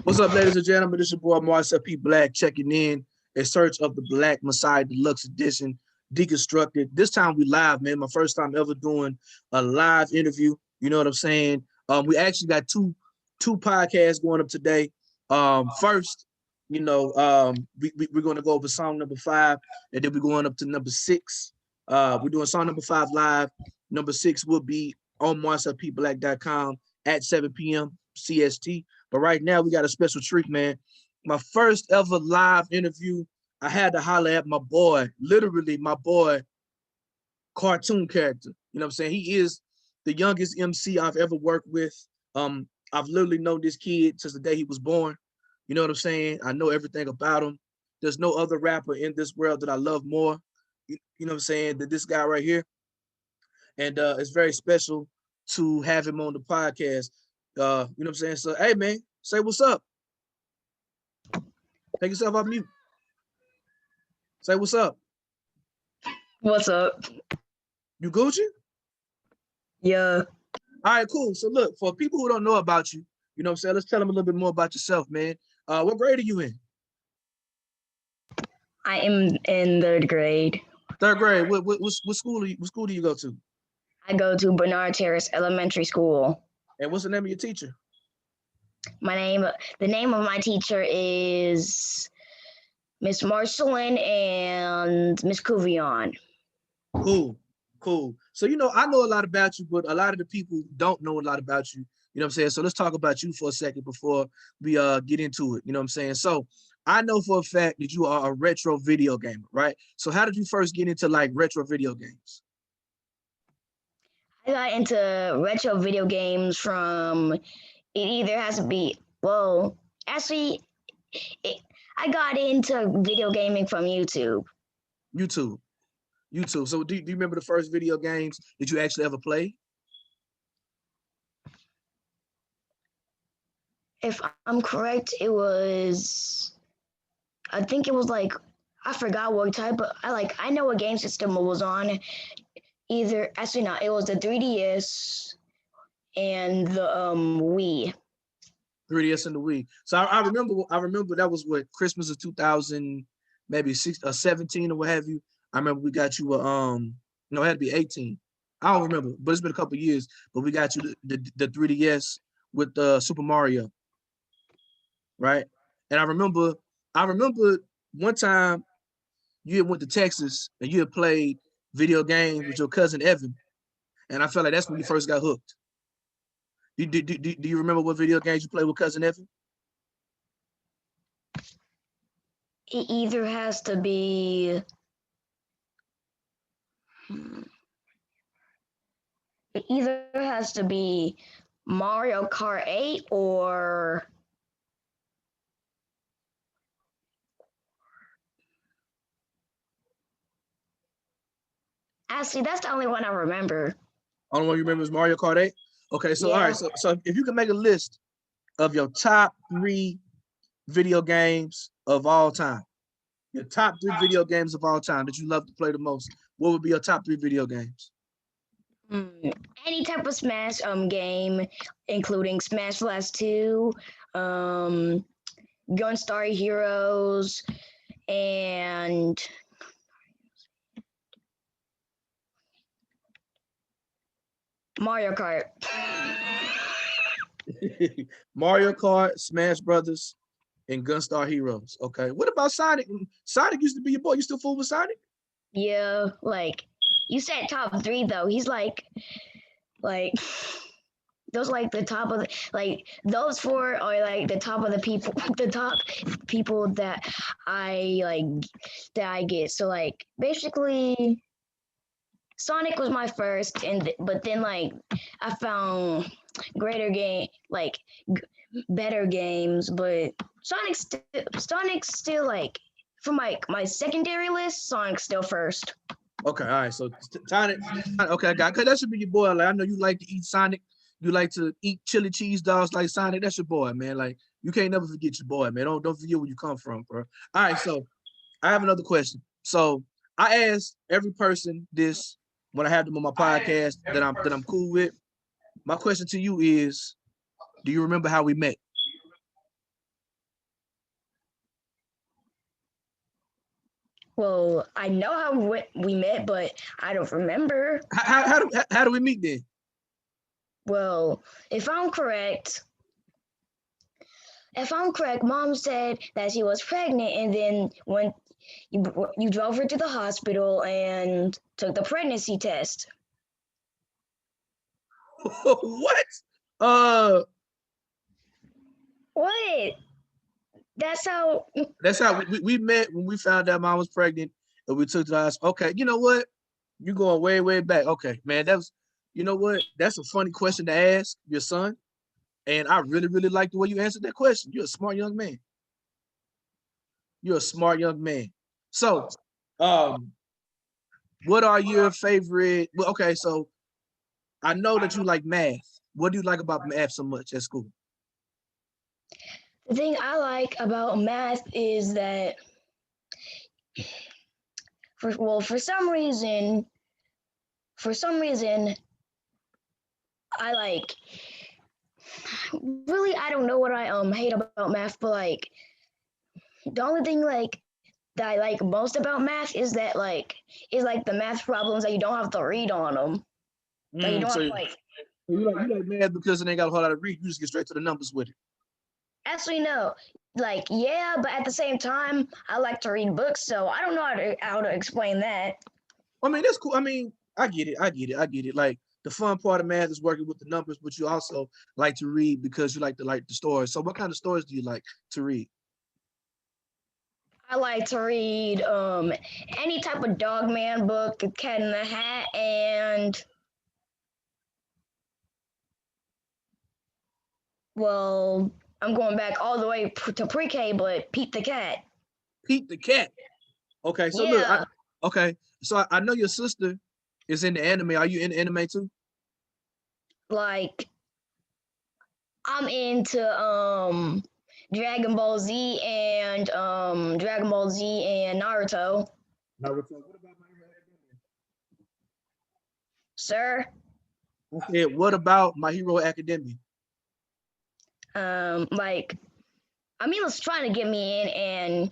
What's up, ladies and gentlemen? This is your boy Marcel P. Black checking in search of the Black Messiah Deluxe Edition, Deconstructed. This time we live, man. My first time ever doing a live interview. You know what I'm saying? We actually got two podcasts going up today. First, we're going to go over song number 5, and then we're going up to number 6. We're doing song number 5 live. Number 6 will be on marcelpblack.com at 7 p.m. CST. But right now we got a special treat, man. My first ever live interview. I had to holler at my boy, literally my boy, cartoon character. You know what I'm saying? He is the youngest MC I've ever worked with. I've literally known this kid since the day he was born. You know what I'm saying? I know everything about him. There's no other rapper in this world that I love more, you know what I'm saying, than this guy right here. And it's very special to have him on the podcast. You know what I'm saying? So, hey, man, say what's up. Take yourself off mute. Say what's up. What's up? You Gucci? Yeah. All right, cool. So look, for people who don't know about you, you know what I'm saying, let's tell them a little bit more about yourself, man. What grade are you in? I am in 3rd grade. 3rd grade. What school do you go to? I go to Bernard Terrace Elementary School. And what's the name of your teacher? The name of my teacher is Miss Marcel and Miss Cuvion. Cool. So, you know, I know a lot about you, but a lot of the people don't know a lot about you. You know what I'm saying? So let's talk about you for a second before we get into it. You know what I'm saying? So I know for a fact that you are a retro video gamer, right? So how did you first get into like retro video games? I got into retro video games from, it either has to be, well, actually, I got into video gaming from YouTube. YouTube. So do you remember the first video games that you actually ever played? If I'm correct, I think it was like, I forgot what type, but I know what game system it was on. It was the 3DS and the Wii. 3DS and the Wii. So I remember that was what, Christmas of 2000, maybe 17 or what have you. I remember we got you it had to be 18. I don't remember, but it's been a couple of years. But we got you the 3DS with Super Mario, right? And I remember one time you had went to Texas and you had played video games with your cousin Evan, and I felt like that's when you first got hooked. Do you remember what video games you played with cousin Evan? It either has to be Mario Kart 8 or actually that's the only one I remember. Only one you remember is Mario Kart 8? Okay, so yeah. All right, so if you can make a list of your top 3 video games of all time, your top 3 video games of all time that you love to play the most, what would be your top 3 video games? Any type of Smash game, including Smash Blast 2, Gunstar Heroes, and Mario Kart. Mario Kart, Smash Brothers, and Gunstar Heroes. Okay. What about Sonic? Sonic used to be your boy. You still fool with Sonic? Yeah, like you said top 3 though. He's like those like the top of those 4 are like the top people that I get. So like basically Sonic was my first, but then like I found better games, but Sonic's still like for my secondary list, Sonic's still first. Okay, all right. So Sonic, okay, I got it. That should be your boy. Like I know you like to eat Sonic. You like to eat chili cheese dogs like Sonic. That's your boy, man. Like you can't never forget your boy, man. Don't forget where you come from, bro. All right, so I have another question. So I ask every person this when I have them on my podcast that I'm cool with. My question to you is, do you remember how we met? Well, I know how we met, but I don't remember. How do we meet then? Well, if I'm correct, Mom said that she was pregnant, and then when you drove her to the hospital and took the pregnancy test. What? What? That's how. That's how we met when we found out Mom was pregnant, and we took to the hospital. Okay, you know what? You going way back. Okay, man, that was. You know what? That's a funny question to ask your son, and I really like the way you answered that question. You're a smart young man. You're a smart young man. So, what are your favorite? Well, okay, so I know that you like math. What do you like about math so much at school? The thing I like about math is that, for some reason, I like. Really, I don't know what I hate about math, but like the only thing like that I like most about math is that like the math problems that you don't have to read on them. That you don't So have to like. you like math because it ain't got a whole lot of read. You just get straight to the numbers with it. Actually, no. Like, yeah, but at the same time, I like to read books, so I don't know how to explain that. I mean, that's cool. I mean, I get it. I get it. Like the fun part of math is working with the numbers, but you also like to read because you like the stories. So what kind of stories do you like to read? I like to read any type of Dogman book, The Cat in the Hat, and well, I'm going back all the way to pre-K, but Pete the Cat. Pete the Cat. Okay, so look, Yeah, I know your sister is in the anime. Are you in the anime too? like I'm into Dragon Ball Z and Naruto. Naruto. What about My Hero Academia? Sir, I said, what about My Hero Academia? like Amila's trying to get me in,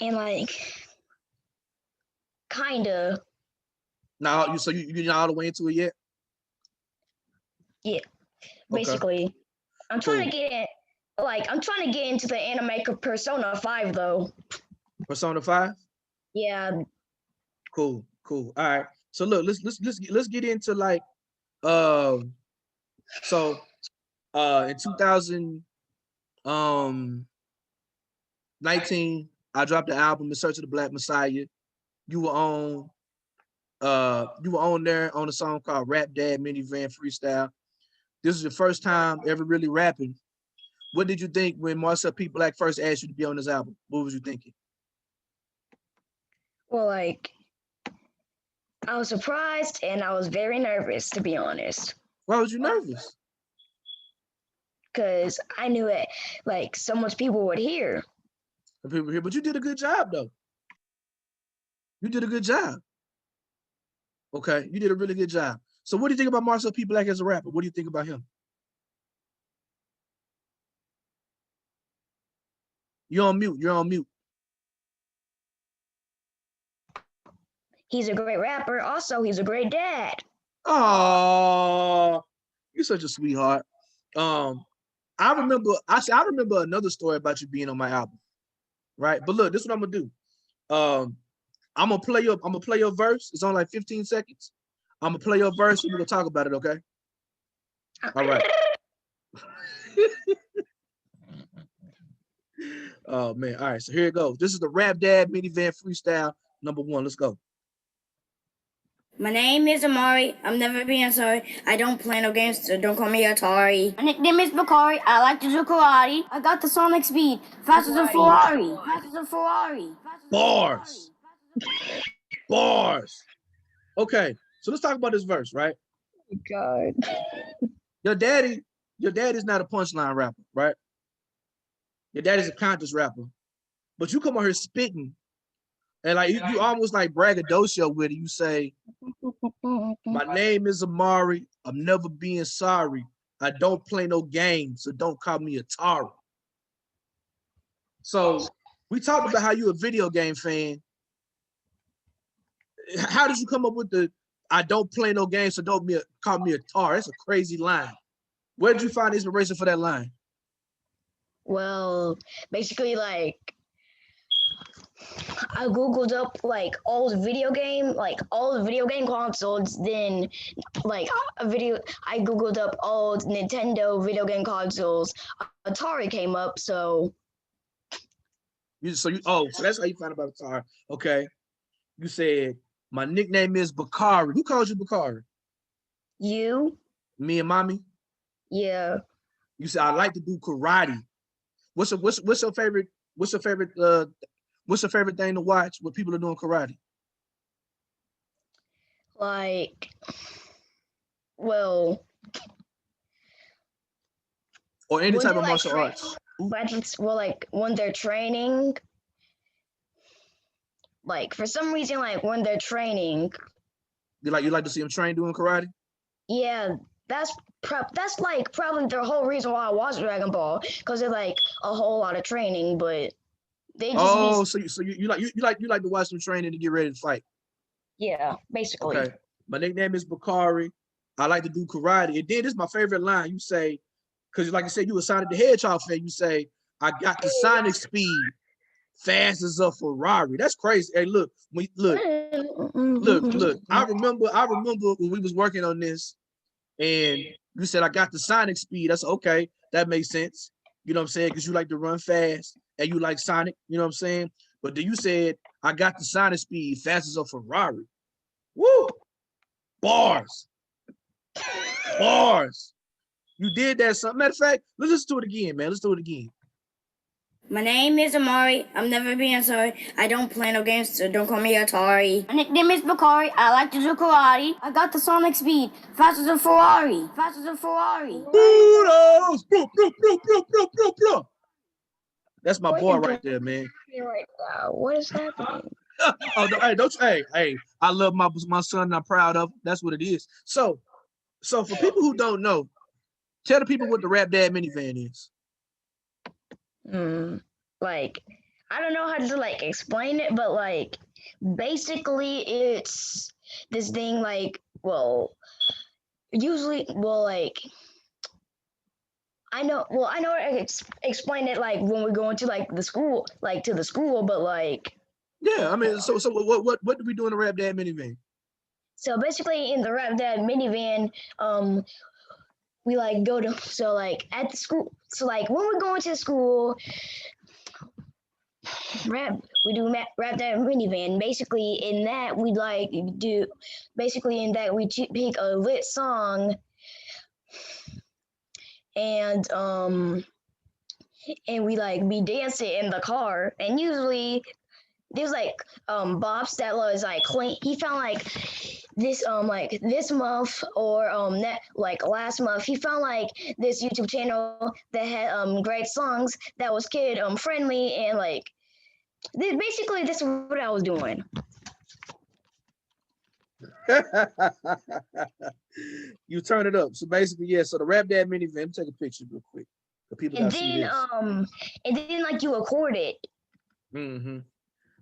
and like kinda, Now you're not all the way into it yet? yeah, Okay, basically. I'm trying to cool. get in, I'm trying to get into the anime Persona 5 though. Persona 5? Yeah, Cool. All right. So look, let's get into like um so in 2000 um 19, I dropped the album In Search of the Black Messiah. You were on there on a song called Rap Dad Minivan Freestyle. This is your first time ever really rapping. What did you think when Marcel P. Black first asked you to be on this album? What was you thinking? well, like I was surprised and I was very nervous to be honest, Why was you nervous? because I knew it like so much people would hear. The people here, but you did a good job though. You did a good job. Okay, you did a really good job. So what do you think about Marcel P. Black as a rapper? What do you think about him? You're on mute. You're on mute. He's a great rapper. Also, he's a great dad. Oh, you're such a sweetheart. Um, I remember another story about you being on my album, right? But look, this is what I'm gonna do. I'm gonna play your verse. It's only like 15 seconds. I'm gonna play your verse and we're gonna talk about it, okay? All right. Oh man. All right, so here it goes. This is the Rap Dad Minivan Freestyle #1. Let's go. My name is Amari. I'm never being sorry. I don't play no games, so don't call me Atari. My nickname is Bakari. I like to do karate. I got the sonic speed, faster than Ferrari. Faster than Ferrari. Bars. Bars. Okay, so let's talk about this verse, right? Oh God. Your daddy's not a punchline rapper, right? Your daddy's a conscious rapper. But you come on here spitting and like you almost like braggadocio with it. You say, my name is Amari. I'm never being sorry. I don't play no games, so don't call me Atari. So We talked about how you a video game fan. How did you come up with the I don't play no games, so don't call me a tar? That's a crazy line. Where did you find inspiration for that line? Well, basically, like I googled up like all the video game consoles. Then like I googled up all the Nintendo video game consoles. Atari came up, so So that's how you found about Atari. Okay. You said my nickname is Bakari. Who calls you Bakari? you, Me and mommy. yeah. You said I like to do karate. What's your favorite? What's your favorite? What's your favorite thing to watch when people are doing karate? Like, well, Or any when type they of like martial arts? well, like when they're training, like for some reason, like when they're training, You like to see them train doing karate? yeah, that's like probably the whole reason why I watch Dragon Ball, because it's like a whole lot of training, but they just Oh, be so you like to watch them training to get ready to fight. yeah, basically. Okay. My nickname is Bakari. I like to do karate. And then this is my favorite line. You say, because like I said, you a Sonic the Hedgehog fan. You say, I got the Sonic speed, fast as a Ferrari. That's crazy. Hey, look. I remember when we was working on this, and you said I got the Sonic speed. That's okay. That makes sense. You know what I'm saying? Because you like to run fast and you like Sonic. You know what I'm saying? But then you said I got the Sonic speed, fast as a Ferrari. Woo! Bars. Bars. You did that something. Matter of fact, let's listen to it again, man. Let's do it again. My name is Amari. I'm never being sorry. I don't play no games, so don't call me Atari. My nickname is Bakari. I like to do karate. I got the sonic speed, faster than Ferrari. Faster than Ferrari. Kudos! Bro. That's my boy right there, man. Right now, what is happening? Oh, hey, don't you? Hey, I love my son. And I'm proud of him. That's what it is. So for people who don't know, tell the people what the Rap Dad minivan is. Like, I don't know how to like explain it, but like basically it's this thing like, well, usually, well, like I know I explain it like when we're going to like the school, like to the school, but like Yeah, I mean, so what do we do in the Rap Dad minivan? so basically in the Rap Dad minivan, we like go to so like at the school, so like when we're going to school, we do Rap Dad minivan. Basically in that we like do basically in that we pick a lit song and we like be dancing in the car, and usually there's like Bob Stella is like clean. He found like this month or that like last month he found like this YouTube channel that had great songs that was kid friendly, and like basically this is what I was doing. You turn it up. So basically, yeah. So the Rap Dad minivan. Let me take a picture real quick. The people And gotta see this. and then like you record it.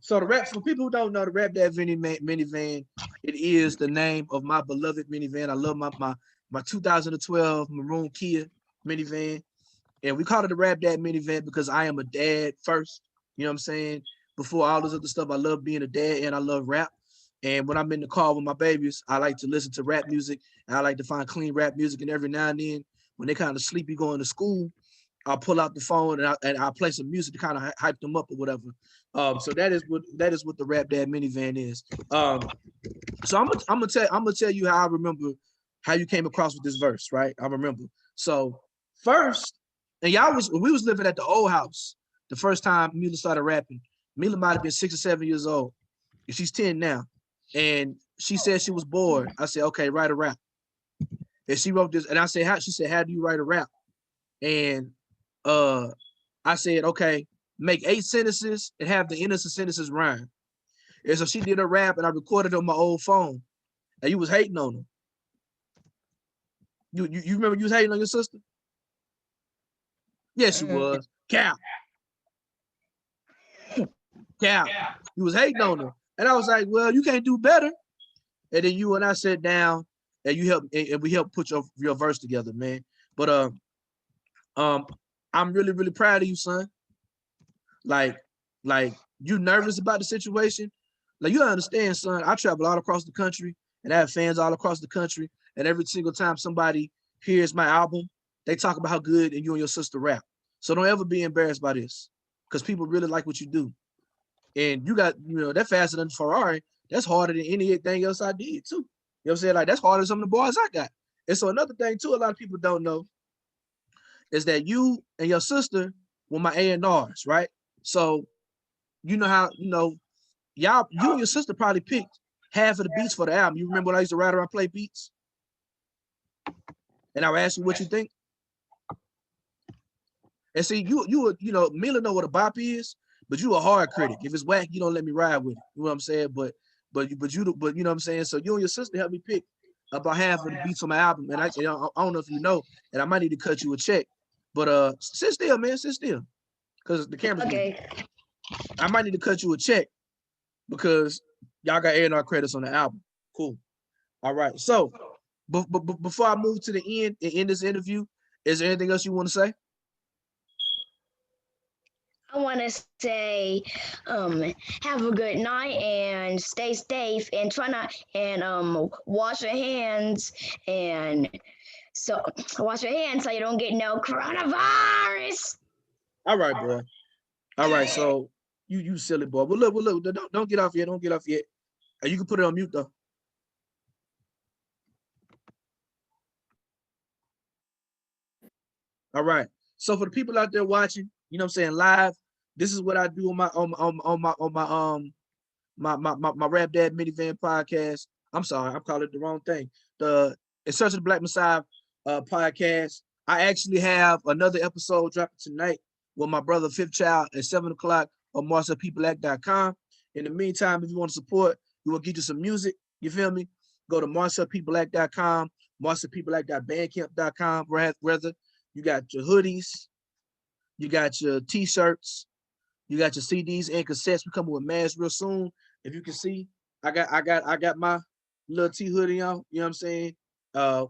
So for people who don't know, the Rap Dad minivan, it is the name of my beloved minivan. I love my 2012 maroon Kia minivan, and we call it the Rap Dad minivan because I am a dad first. You know what I'm saying? Before all this other stuff, I love being a dad and I love rap. And when I'm in the car with my babies, I like to listen to rap music, and I like to find clean rap music. And every now and then, when they kind of sleepy going to school, I'll pull out the phone and I'll play some music to kind of hype them up or whatever. So that is what the Rap Dad minivan is. So I'm gonna tell you how I remember how you came across with this verse, right? I remember. So first, and we was living at the old house the first time Mila started rapping. Mila might have been 6 or 7 years old. She's 10 now. And she said she was bored. I said, okay, write a rap. And she wrote this, and I said, she said, how do you write a rap? And I said, okay, make 8 sentences and have the innocent sentences rhyme. And so she did a rap, and I recorded it on my old phone. And you was hating on her. You remember you was hating on your sister? Yes, you was. Cow. Cap, you was hating on her. And I was like, well, you can't do better. And then you and I sat down and you helped, and we helped put your verse together, man. But I'm really, really proud of you, son. Like, you nervous about the situation? Like, you understand, son, I travel all across the country and I have fans all across the country. And every single time somebody hears my album, they talk about how good and you and your sister rap. So don't ever be embarrassed by this, because people really like what you do. And you got, that faster than Ferrari. That's harder than anything else I did too. You know what I'm saying? Like, that's harder than some of the boys I got. And so another thing too, a lot of people don't know is that you and your sister were my A&Rs, right? So you know how, y'all, you and your sister probably picked half of the beats for the album. You remember when I used to ride around play beats? And I would ask you what you think. And see, Mila know what a bop is, but you a hard critic. If it's whack, you don't let me ride with it. You know what I'm saying? But you know what I'm saying? So you and your sister helped me pick about half of the beats on my album. And I don't know if you know, and I might need to cut you a check. But sit still, man, sit still. Because the camera's Okay. I might need to cut you a check because y'all got A&R credits on the album. Cool. All right. So before I move to the end and end this interview, is there anything else you want to say? I want to say, have a good night and stay safe and try not and wash your hands and so wash your hands so you don't get no coronavirus. All right, boy. All right. So you silly boy. Well, look. Don't get off yet. Don't get off yet. You can put it on mute though. All right. So for the people out there watching, you know what I'm saying, live, this is what I do on my Rap Dad Minivan podcast. I'm sorry, I'm calling it the wrong thing. The In Search of the Black Messiah podcast. I actually have another episode dropping tonight with my brother Fifth Child at 7:00 on MarcelPeopleAct.com. In the meantime, if you want to support, we will get you some music. You feel me? Go to MarcelPeopleAct.com, MarcelPeopleAct.bandcamp.com. Rather, you got your hoodies, you got your t-shirts, you got your CDs and cassettes. We coming with masks real soon. If you can see, I got my little T hoodie on. You know what I'm saying? I'm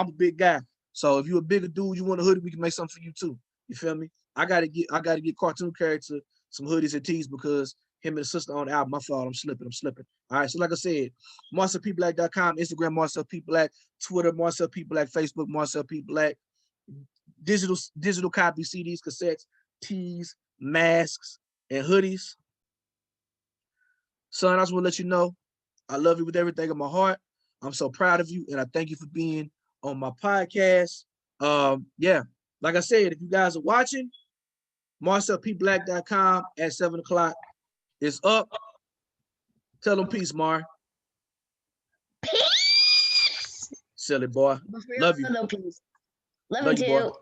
a big guy. So if you're a bigger dude, you want a hoodie, we can make something for you too. You feel me? I gotta get cartoon character some hoodies and tees because him and his sister on the album. My fault. I'm slipping. All right. So like I said, MarcelPeopleAct.com, Instagram Marcel People Twitter Marcel People Facebook Marcel People digital copy CDs, cassettes, tees, masks, and hoodies. Son, I just want to let you know I love you with everything in my heart. I'm so proud of you, and I thank you for being on my podcast. Yeah, like I said, if you guys are watching, MarcelPBlack.com at 7:00 is up. Tell them peace, Mar. Peace. Silly boy. Love you. Love you Boy. too.